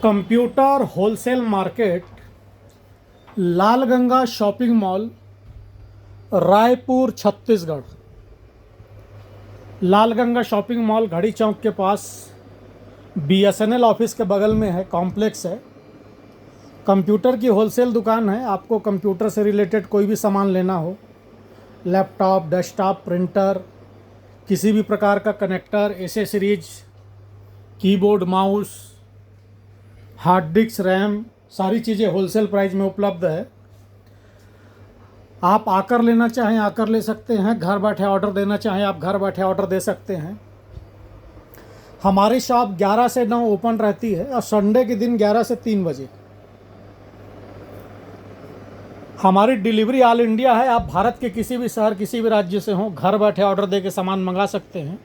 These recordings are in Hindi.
Computer wholesale market, Lalganga shopping mall, Raipur Chhattisgarh. Lalganga shopping mall घड़ी चौक के पास BSNL ऑफिस के बगल में है, कॉम्प्लेक्स है। कंप्यूटर की होलसेल दुकान है। आपको कंप्यूटर से रिलेटेड कोई भी सामान लेना हो, लैपटॉप, डेस्कटॉप, प्रिंटर, किसी भी प्रकार का connector, accessories, keyboard, mouse, hard disk, RAM, सारी चीज़ें होलसेल प्राइस में उपलब्ध है। आप आकर लेना चाहें आकर ले सकते हैं, घर बैठे ऑर्डर देना चाहें आप घर बैठे ऑर्डर दे सकते हैं। हमारी शॉप 11 से 9 ओपन रहती है और संडे के दिन 11 से 3 बजे। हमारी डिलीवरी ऑल इंडिया है। आप भारत के किसी भी शहर, किसी भी राज्य से हों, घर बैठे ऑर्डर दे के सामान मंगा सकते हैं।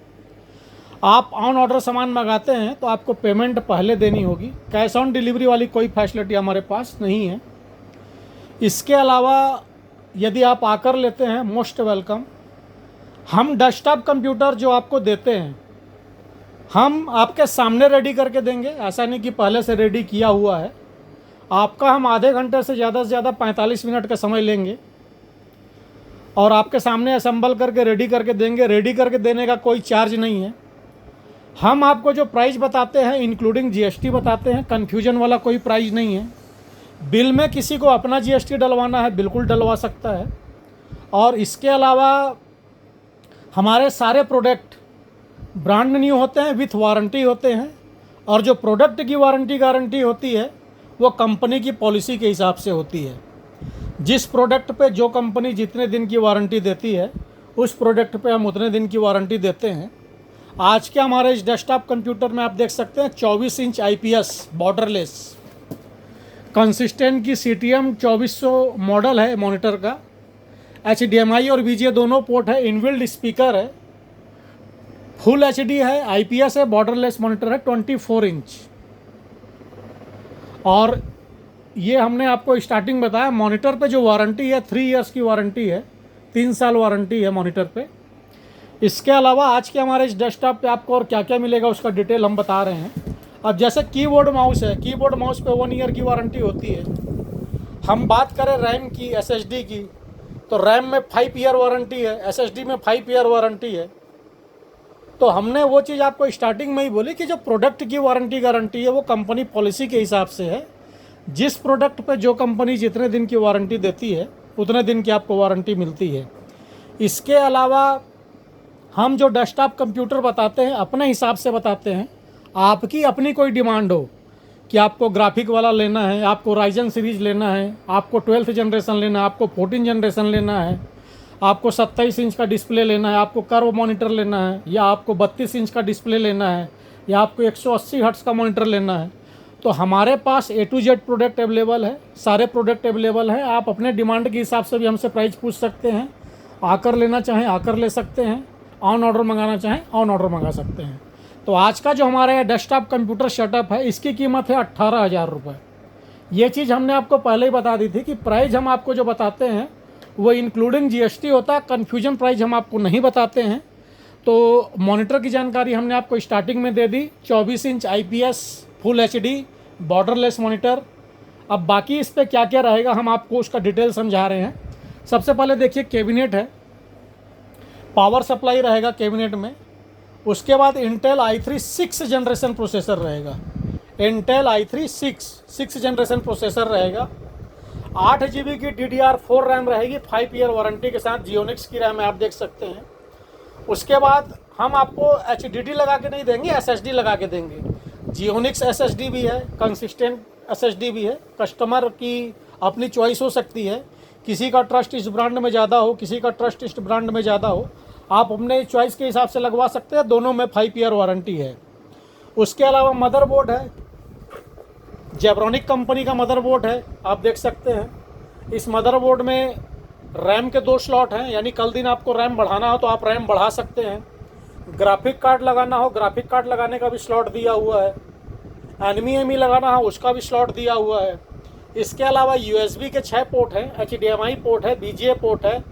आप ऑन ऑर्डर सामान मंगाते हैं तो आपको पेमेंट पहले देनी होगी। कैश ऑन डिलीवरी वाली कोई फैसिलिटी हमारे पास नहीं है। इसके अलावा यदि आप आकर लेते हैं, मोस्ट वेलकम। हम डेस्कटॉप कंप्यूटर जो आपको देते हैं, हम आपके सामने रेडी करके देंगे। ऐसा नहीं कि पहले से रेडी किया हुआ है। आपका हम आधे घंटे से ज़्यादा 45 मिनट का समय लेंगे और आपके सामने असेंबल करके रेडी करके देंगे। रेडी करके देने का कोई चार्ज नहीं है। हम आपको जो प्राइस बताते हैं इंक्लूडिंग GST बताते हैं। कन्फ्यूजन वाला कोई प्राइस नहीं है। बिल में किसी को अपना GST डलवाना है, बिल्कुल डलवा सकता है। और इसके अलावा हमारे सारे प्रोडक्ट ब्रांड न्यू होते हैं, विथ वारंटी होते हैं। और जो प्रोडक्ट की वारंटी गारंटी होती है वो कंपनी की पॉलिसी के हिसाब से होती है। जिस प्रोडक्ट पे जो कंपनी जितने दिन की वारंटी देती है, उस प्रोडक्ट पे हम उतने दिन की वारंटी देते हैं। आज के हमारे इस डेस्कटॉप कंप्यूटर में आप देख सकते हैं 24 इंच IPS बॉर्डरलेस कंसिस्टेंट की CTM 2400 मॉडल है मॉनिटर का। HDMI और VGA दोनों पोर्ट है। इनबिल्ट स्पीकर है, फुल HD है, IPS है, बॉर्डरलेस मॉनिटर है, 24 इंच। और ये हमने आपको स्टार्टिंग बताया। मॉनिटर पे जो वारंटी है 3 इयर्स की वारंटी है, 3 साल वारंटी है मॉनिटर पे। इसके अलावा आज के हमारे इस डेस्कटॉप पे आपको और क्या क्या मिलेगा उसका डिटेल हम बता रहे हैं। अब जैसे कीबोर्ड माउस है, कीबोर्ड माउस पे 1 ईयर की वारंटी होती है। हम बात करें रैम की, SSD की, तो रैम में 5 ईयर वारंटी है, SSD में 5 ईयर वारंटी है। तो हमने वो चीज़ आपको स्टार्टिंग में ही बोली कि जो प्रोडक्ट की वारंटी गारंटी है वो कंपनी पॉलिसी के हिसाब से है। जिस प्रोडक्ट पे जो कंपनी जितने दिन की वारंटी देती है उतने दिन की आपको वारंटी मिलती है। इसके अलावा हम जो डेस्कटॉप कंप्यूटर बताते हैं अपने हिसाब से बताते हैं। आपकी अपनी कोई डिमांड हो कि आपको ग्राफिक वाला लेना है, आपको राइजन सीरीज लेना है, आपको 12th जनरेशन लेना है, आपको 14 जनरेशन लेना है, आपको 27 इंच का डिस्प्ले लेना है, आपको कर्व मॉनिटर लेना है, या आपको 32 इंच का डिस्प्ले लेना है, या आपको 180 हर्ट्ज का मॉनिटर लेना है, तो हमारे पास A to Z product available है। सारे प्रोडक्ट अवेलेबल हैं। आप अपने डिमांड के हिसाब से भी हमसे प्राइस पूछ सकते हैं। आकर लेना चाहें आकर ले सकते हैं, ऑन ऑर्डर मंगाना चाहें ऑन ऑर्डर मंगा सकते हैं। तो आज का जो हमारे डेस्कटॉप कंप्यूटर सेटअप है इसकी कीमत है 18,000 रुपये। ये चीज़ हमने आपको पहले ही बता दी थी कि प्राइस हम आपको जो बताते हैं वो इंक्लूडिंग GST होता है। कन्फ्यूजन प्राइस हम आपको नहीं बताते हैं। तो मॉनिटर की जानकारी हमने आपको स्टार्टिंग में दे दी। 24 inch IPS full HD borderless monitor. अब बाकी इस पर क्या क्या रहेगा हम आपको उसका डिटेल समझा रहे हैं। सबसे पहले देखिए कैबिनेट है, पावर सप्लाई रहेगा कैबिनेट में। उसके बाद इंटेल i3 6 जनरेशन प्रोसेसर रहेगा। इंटेल i3 6 जनरेशन प्रोसेसर रहेगा। 8 GB की DDR4 रैम रहेगी, 5 ईयर वारंटी के साथ। जियोनिक्स की रैम है, आप देख सकते हैं। उसके बाद हम आपको HDD लगा के नहीं देंगे, SSD लगा के देंगे। जियोनिक्स SSD भी है, कंसिस्टेंट SSD भी है। कस्टमर की अपनी चॉइस हो सकती है। किसी का ट्रस्ट इस ब्रांड में ज़्यादा हो, किसी का ट्रस्ट इस ब्रांड में ज़्यादा हो, आप अपने चॉइस के हिसाब से लगवा सकते हैं। दोनों में 5 ईयर वारंटी है। उसके अलावा मदरबोर्ड है, जेब्रॉनिक कंपनी का मदरबोर्ड है, आप देख सकते हैं। इस मदरबोर्ड में रैम के 2 स्लॉट हैं, यानी कल दिन आपको रैम बढ़ाना हो तो आप रैम बढ़ा सकते हैं। ग्राफिक कार्ड लगाना हो, ग्राफिक कार्ड लगाने का भी स्लॉट दिया हुआ है। NVMe लगाना हो उसका भी स्लॉट दिया हुआ है। इसके अलावा USB के 6 पोर्ट हैं, HDMI पोर्ट है, VGA पोर्ट है,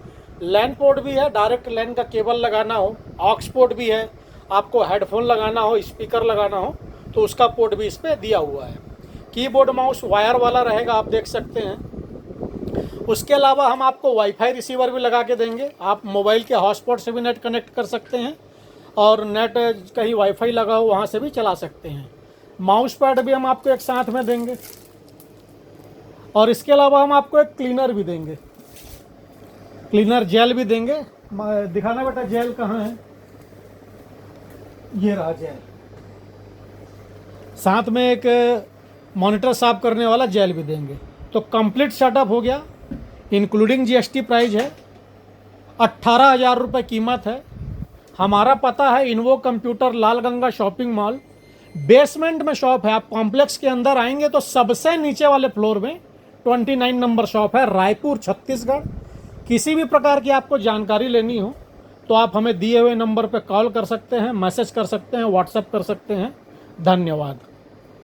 लैन पोर्ट भी है। डायरेक्ट लैन का केबल लगाना हो, ऑक्स पोर्ट भी है। आपको हेडफोन लगाना हो, स्पीकर लगाना हो तो उसका पोर्ट भी इस पर दिया हुआ है। कीबोर्ड माउस वायर वाला रहेगा, आप देख सकते हैं। उसके अलावा हम आपको वाईफाई रिसीवर भी लगा के देंगे, आप मोबाइल के हॉटस्पॉट से भी नेट कनेक्ट कर सकते हैं और नेट कहीं वाईफाई लगा हो वहाँ से भी चला सकते हैं। माउस पैड भी हम आपको एक साथ में देंगे और इसके अलावा हम आपको एक क्लीनर भी देंगे, क्लीनर जेल भी देंगे। दिखाना बेटा जेल कहाँ है, ये रहा जेल। साथ में एक मॉनिटर साफ करने वाला जेल भी देंगे। तो कंप्लीट सेटअप हो गया, इंक्लूडिंग जीएसटी प्राइस है, 18,000 रुपये कीमत है। हमारा पता है इन्वो कंप्यूटर, लाल गंगा शॉपिंग मॉल, बेसमेंट में शॉप है। आप कॉम्प्लेक्स के अंदर आएंगे तो सबसे नीचे वाले फ्लोर में 29 नंबर शॉप है, रायपुर छत्तीसगढ़। किसी भी प्रकार की आपको जानकारी लेनी हो तो आप हमें दिए हुए नंबर पर कॉल कर सकते हैं, मैसेज कर सकते हैं, व्हाट्सएप कर सकते हैं। धन्यवाद।